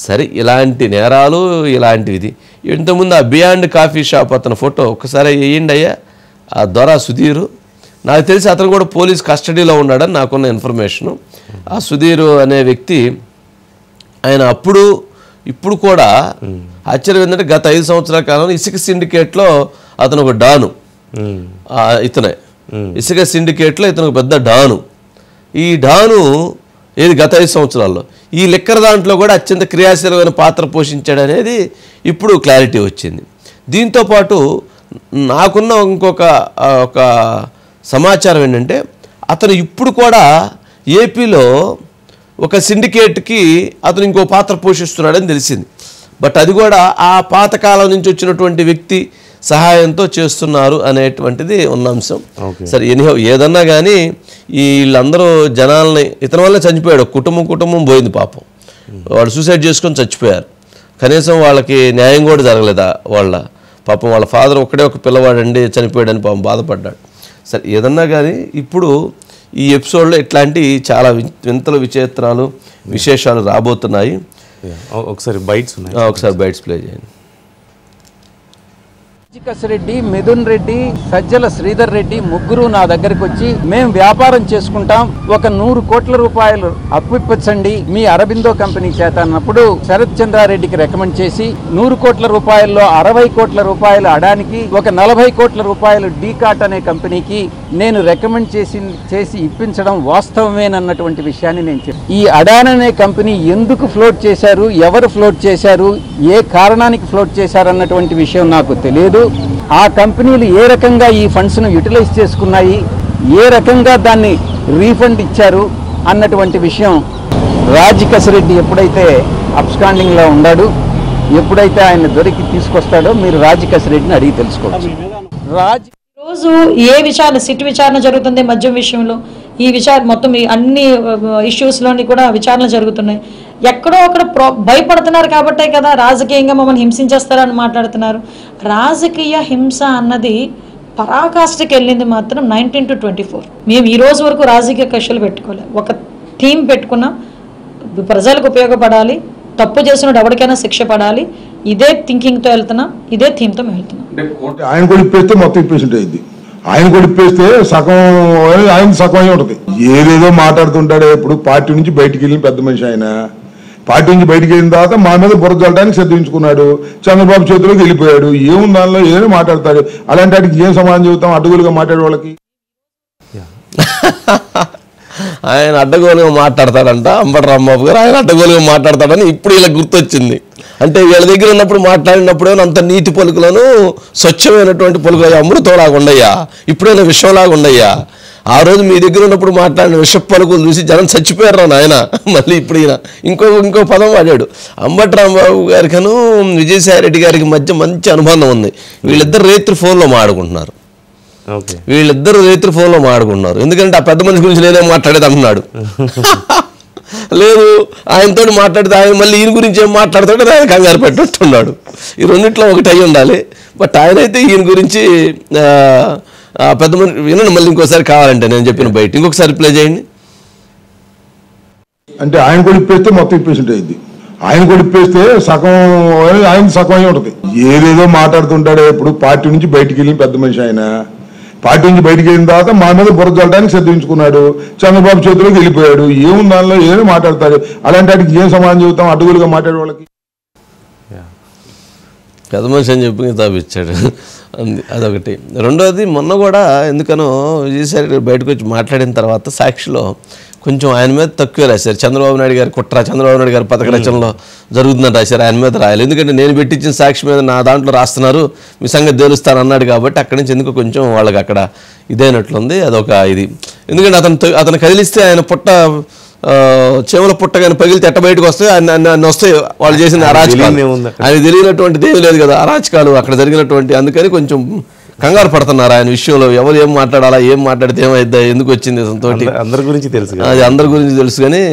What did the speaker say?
సరే ఇలాంటి నేరాలు ఇలాంటిది ఇంతకుముందు ఆ బియాండ్ కాఫీ షాప్ అతని ఫోటో ఒక్కసారి వేయండి అయ్యా. ఆ దొర సుధీరు, నాకు తెలిసి అతను కూడా పోలీస్ కస్టడీలో ఉన్నాడని నాకున్న ఇన్ఫర్మేషను. ఆ సుధీరు అనే వ్యక్తి ఆయన ఇప్పుడు కూడా ఆశ్చర్యం ఏంటంటే గత 5 సంవత్సరాల కాలంలో ఇసుక సిండికేట్లో అతను ఒక డాను. ఇతనే ఇసుక సిండికేట్లో ఇతను ఒక పెద్ద డాను. ఈ డాను ఏది గత 5 సంవత్సరాల్లో ఈ లిక్కర్ దాంట్లో కూడా అత్యంత క్రియాశీలమైన పాత్ర పోషించాడు అనేది ఇప్పుడు క్లారిటీ వచ్చింది. దీంతోపాటు నాకున్న ఇంకొక సమాచారం ఏంటంటే అతను ఇప్పుడు కూడా ఏపీలో ఒక సిండికేట్కి అతను ఇంకో పాత్ర పోషిస్తున్నాడని తెలిసింది. బట్ అది కూడా ఆ పాతకాలం నుంచి వచ్చినటువంటి వ్యక్తి సహాయంతో చేస్తున్నారు అనేటువంటిది ఉన్న అంశం. సరే ఎనీహౌ ఏదన్నా కానీ వీళ్ళందరూ జనాల్ని ఇతని వల్ల చనిపోయాడు. కుటుంబం పోయింది పాపం. వాళ్ళు సూసైడ్ చేసుకొని చచ్చిపోయారు. కనీసం వాళ్ళకి న్యాయం కూడా జరగలేదా పాపం వాళ్ళ ఫాదర్ ఒక్కడే ఒక పిల్లవాడండి చనిపోయాడని పాపం బాధపడ్డాడు. సరే ఏదన్నా కానీ ఇప్పుడు ఈ ఎపిసోడ్లో ఇట్లాంటి చాలా వింతలు విచిత్రాలు విశేషాలు రాబోతున్నాయి. ఒకసారి బైట్స్ ప్లే చేయండి. రెడ్డి, మిథున్ రెడ్డి, సజ్జల శ్రీధర్ రెడ్డి ముగ్గురు నా దగ్గరికి వచ్చి మేము వ్యాపారం చేసుకుంటాం, ఒక 100 కోట్ల రూపాయలు అప్పిప్పించండి మీ అరబిందో కంపెనీ చేత అన్నప్పుడు శరత్ చంద్రారెడ్డికి రికమెండ్ చేసి 100 కోట్ల రూపాయల్లో 60 కోట్ల రూపాయలు అడానికి, ఒక 40 కోట్ల రూపాయలు డీకాట్ అనే కంపెనీకి నేను రికమెండ్ చేసి ఇప్పించడం వాస్తవమేనన్నటువంటి విషయాన్ని నేను చెప్పాను. ఈ అడాన్ అనే కంపెనీ ఎందుకు ఫ్లోట్ చేశారు, ఎవరు ఫ్లోట్ చేశారు, ఏ కారణానికి ఫ్లోట్ చేశారు అన్నటువంటి విషయం నాకు తెలియదు. ఆ కంపెనీలు ఏ రకంగా ఈ ఫండ్స్ను యూటిలైజ్ చేసుకున్నాయి, ఏ రకంగా దాన్ని రీఫండ్ ఇచ్చారు అన్నటువంటి విషయం రాజకసిరెడ్డి ఎప్పుడైతే అబ్స్కాండింగ్లో ఉన్నాడు, ఎప్పుడైతే ఆయన దొరికి తీసుకొస్తాడో మీరు రాజకసిరెడ్డిని అడిగి తెలుసుకోవచ్చు. రోజు ఏ విచారణ సిట్ విచారణ జరుగుతుంది మద్యం విషయంలో, ఈ విచారణ మొత్తం అన్ని ఇష్యూస్లోని కూడా విచారణ జరుగుతున్నాయి. ఎక్కడో అక్కడ భయపడుతున్నారు కాబట్టే కదా రాజకీయంగా మమ్మల్ని హింసించేస్తారని మాట్లాడుతున్నారు. రాజకీయ హింస అన్నది పరాకాష్ఠకి వెళ్ళింది మాత్రం 19 to 24. మేము ఈ రోజు వరకు రాజకీయ కక్షలు పెట్టుకోలేదు. ఒక థీమ్ పెట్టుకున్నాం, ప్రజలకు ఉపయోగపడాలి, తప్పు చేసినప్పుడు ఎవరికైనా శిక్ష పడాలి. ఇదే థింకింగ్తో వెళ్తున్నాం, ఇదే థీమ్తో మేము వెళ్తున్నాం. ఆయన కూడా ఇప్పేస్తే మొత్తం ఇప్పేసి ఉంటుంది. ఆయన కూడా ఇప్పేస్తే సగం ఆయన సగం అయి ఉంటుంది. ఏదేదో మాట్లాడుతుంటాడే. ఇప్పుడు పార్టీ నుంచి బయటికి వెళ్ళిన పెద్ద మనిషి ఆయన. పార్టీ నుంచి బయటికి వెళ్ళిన తర్వాత మా మీద బురద చల్లడానికి సిద్ధించుకున్నాడు. చంద్రబాబు చేతిలోకి వెళ్ళిపోయాడు. ఏముంది దానిలో ఏదైనా మాట్లాడతాడు. అలాంటి వాటికి ఏం సమాధానం చెబుతాం అడ్డగోలుగా మాట్లాడే వాళ్ళకి? ఆయన అడ్డగోలుగా మాట్లాడతాడంట అంబటి రాంబాబు గారు. ఆయన అడ్డగోలుగా మాట్లాడతాడని ఇప్పుడు ఇలా గుర్తొచ్చింది. అంటే వీళ్ళ దగ్గర ఉన్నప్పుడు మాట్లాడినప్పుడు అంత నీటి పలుకులను స్వచ్ఛమైనటువంటి పలుకులు అమృతంలాగా ఉండయ్యా, ఇప్పుడైనా విషంలాగా ఉండయ్యా. ఆ రోజు మీ దగ్గర ఉన్నప్పుడు మాట్లాడిన విష పలుకులు చూసి జనం చచ్చిపోయారు నాయన. మళ్ళీ ఇప్పుడు ఈయన ఇంకో పదం వాడాడు. అంబటి రాంబాబు గారికను విజయసాయి రెడ్డి గారికి మధ్య మంచి అనుబంధం ఉంది. వీళ్ళిద్దరు రేత్రి ఫోన్లో మాట్లాడుకుంటున్నారు. ఎందుకంటే ఆ పెద్ద మనిషి గురించి నేనే మాట్లాడేది అంటున్నాడు. లేదు ఆయనతో మాట్లాడితే ఆయన మళ్ళీ ఈయన గురించి ఏం మాట్లాడతాడో ఆయన కంగారు పెట్టున్నాడు. ఈ రెండిట్లో ఒకటి అయి ఉండాలి. బట్ ఆయన అయితే ఈయన గురించి పెద్ద మనిషి వినండి. మళ్ళీ ఇంకోసారి కావాలంటే నేను చెప్పిన బయట ఇంకొకసారి ప్లే చేయండి. అంటే ఆయన కూడా ఇప్పేస్తే మొత్తం ఇప్పేసి ఉంటుంది. ఆయన కూడా ఇప్పేస్తే సగం ఆయన సగం అయి ఉంటుంది. ఏదేదో మాట్లాడుతుంటాడే. ఇప్పుడు పార్టీ నుంచి బయటికి వెళ్ళిన పెద్ద మనిషి ఆయన. పార్టీ నుంచి బయటికి వెళ్ళిన తర్వాత మా మీద బురద చల్లడానికి సిద్ధించుకున్నాడు. చంద్రబాబు చేతిలోకి వెళ్ళిపోయాడు. ఏముంది దానిలో ఏదైనా మాట్లాడతాడు. అలాంటి వాటికి ఏం సమాధానం చెబుతాం అడ్డగోలుగా మాట్లాడే వాళ్ళకి? పెద్ద మనిషి అని చెప్పి తాపిచ్చాడు. అదొకటి. రెండోది మొన్న కూడా ఎందుకనో విజయసాయి బయటకు వచ్చి మాట్లాడిన తర్వాత సాక్షిలో కొంచెం ఆయన మీద తక్కువ రాశారు. చంద్రబాబు నాయుడు గారి కుట్ర, చంద్రబాబు నాయుడు గారి పథక రచనలో జరుగుతుందని రాశారు. ఆయన మీద రాయాలి. ఎందుకంటే నేను పెట్టించిన సాక్షి మీద నా దాంట్లో రాస్తున్నారు, మీ సంగతి తెలుస్తాను అన్నాడు. కాబట్టి అక్కడి నుంచి ఎందుకు కొంచెం వాళ్ళకి అక్కడ ఇదైనట్లుంది. అదొక ఇది. ఎందుకంటే అతను కదిలిస్తే ఆయన చెవుల పుట్టగానే పగిలితే ఎట్ట బయటకు వస్తాయి అన్ని వస్తాయి. వాళ్ళు చేసిన అరాచకాలు ఆయన తెలియనటువంటిది ఏమీ లేదు కదా, అరాచకాలు అక్కడ జరిగినటువంటి. అందుకని కొంచెం కంగారు పడుతున్నారు ఆయన విషయంలో. ఎవరు ఏం మాట్లాడాలా, ఏం మాట్లాడితే ఏమైద్దా, ఎందుకు వచ్చింది తోటి అందరి గురించి తెలుసు కానీ